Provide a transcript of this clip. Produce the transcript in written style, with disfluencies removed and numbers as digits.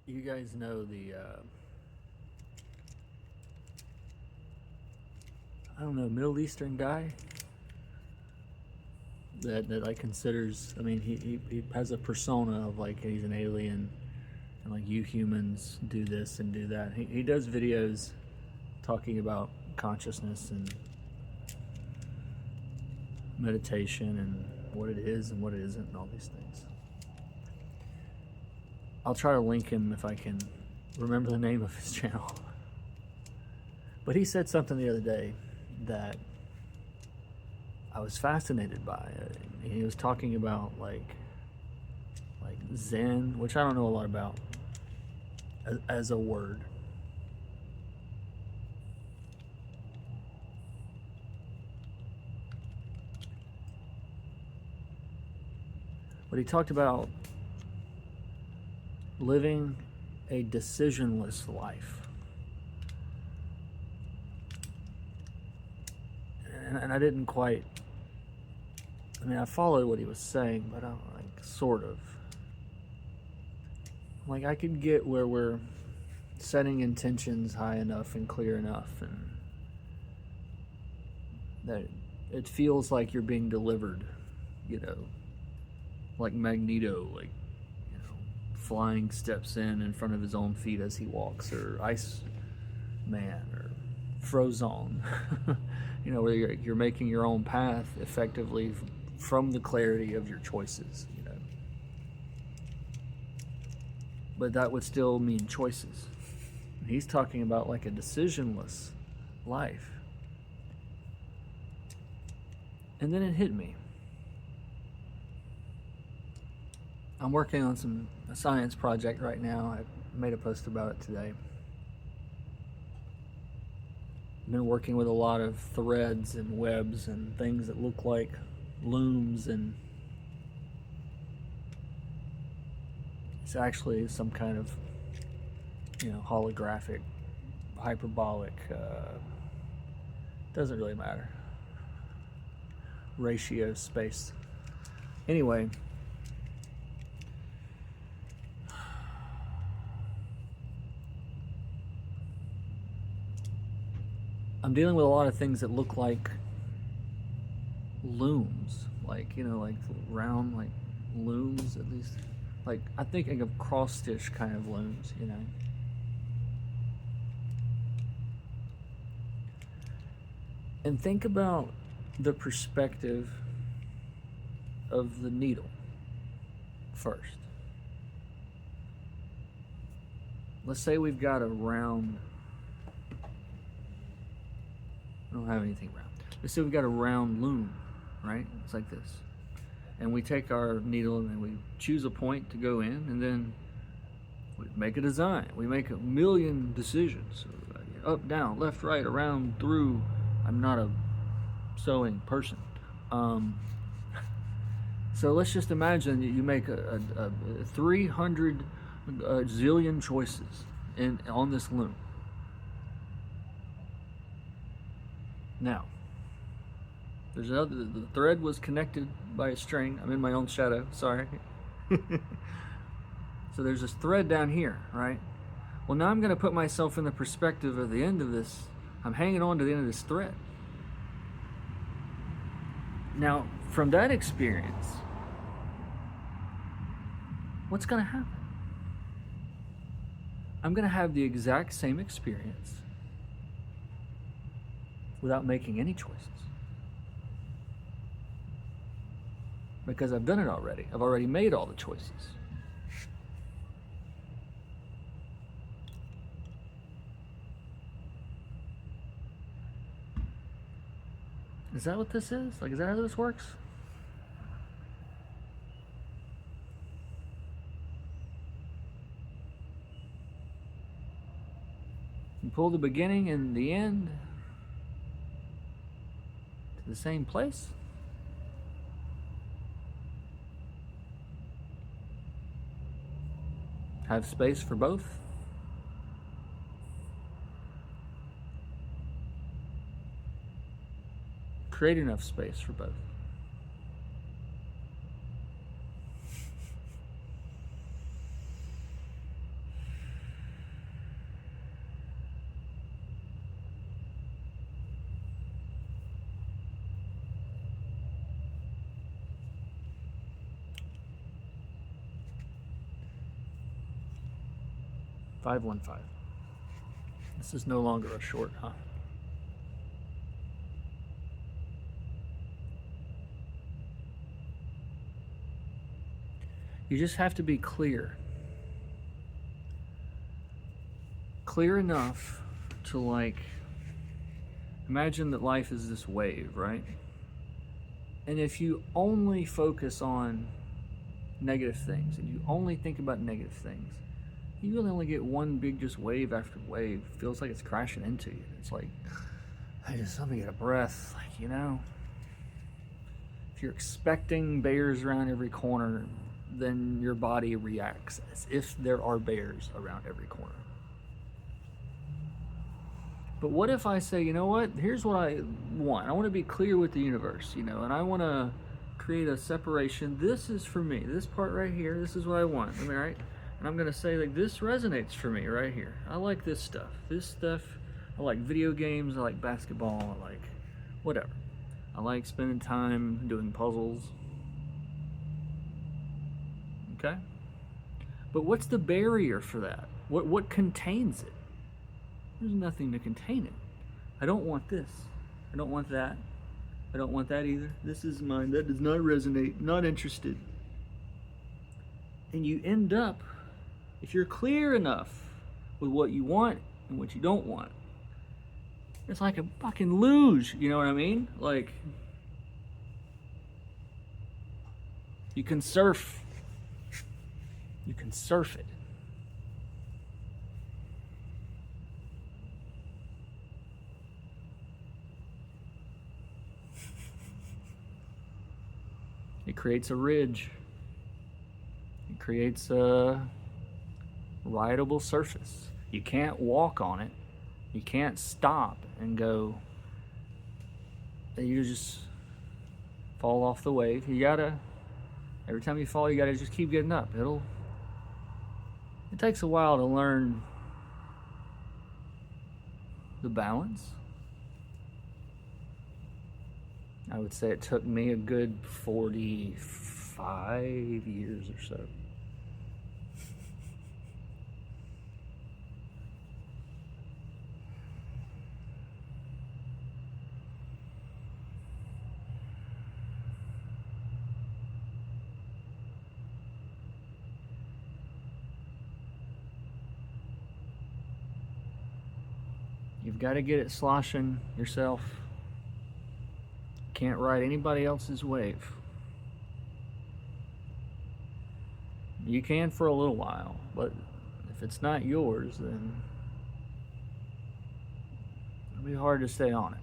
You guys know the I don't know, Middle Eastern guy that like considers, I mean, he has a persona of like he's an alien and like you humans do this and do that. He does videos talking about consciousness and meditation and what it is and what it isn't and all these things. I'll try to link him if I can remember the name of his channel. But he said something the other day that I was fascinated by. He was talking about like Zen, which I don't know a lot about as a word. But he talked about living a decisionless life. And I didn't quite, I mean, I followed what he was saying, but I'm like, sort of. Like, I could get where we're setting intentions high enough and clear enough, and that it feels like you're being delivered, you know, like Magneto, like, you know, flying steps in front of his own feet as he walks, or Ice Man, or Frozone, you know, where you're making your own path effectively from the clarity of your choices, you know. But that would still mean choices. He's talking about like a decisionless life. And then it hit me. I'm working on a science project right now. I made a post about it today. I've been working with a lot of threads and webs and things that look like looms, and it's actually some kind of, you know, holographic, hyperbolic, doesn't really matter, ratio space. Anyway, I'm dealing with a lot of things that look like looms, like, you know, like round, like looms at least. Like, I'm thinking of cross stitch kind of looms, you know. And think about the perspective of the needle first. Let's say we've got a round, I don't have anything round. Let's say we've got a round loom, right? It's like this. And we take our needle and then we choose a point to go in, and then we make a design. We make a million decisions. Up, down, left, right, around, through. I'm not a sewing person. So let's just imagine that you make a 300 zillion choices on this loom. Now, there's another, the thread was connected by a string. I'm in my own shadow, sorry. So there's this thread down here, right? Well, now I'm going to put myself in the perspective of the end of this. I'm hanging on to the end of this thread. Now, from that experience, what's going to happen? I'm going to have the exact same experience without making any choices. Because I've done it already. I've already made all the choices. Is that what this is? Like, is that how this works? You pull the beginning and the end to the same place? Have space for both? Create enough space for both. 515. This is no longer a short, huh? You just have to be clear. Clear enough to, like, imagine that life is this wave, right? And if you only focus on negative things and you only think about negative things, you really only get one big just wave after wave. It feels like it's crashing into you. It's like, let me get a breath, like, you know? If you're expecting bears around every corner, then your body reacts as if there are bears around every corner. But what if I say, you know what, here's what I want. I want to be clear with the universe, you know, and I want to create a separation. This is for me. This part right here, this is what I want. I mean, right? And I'm going to say, like, this resonates for me right here. I like this stuff. This stuff, I like video games. I like basketball. I like whatever. I like spending time doing puzzles. Okay? But what's the barrier for that? What contains it? There's nothing to contain it. I don't want this. I don't want that. I don't want that either. This is mine. That does not resonate. Not interested. And you end up, if you're clear enough with what you want and what you don't want, it's like a fucking luge. You know what I mean? Like, you can surf. You can surf it. It creates a ridge. It creates a rideable surface. You can't walk on it. You can't stop and go. You just fall off the wave. You gotta, every time you fall, you gotta just keep getting up. It takes a while to learn the balance. I would say it took me a good 45 years or so. You've got to get it sloshing yourself. Can't ride anybody else's wave. You can for a little while, but if it's not yours, then it'll be hard to stay on it.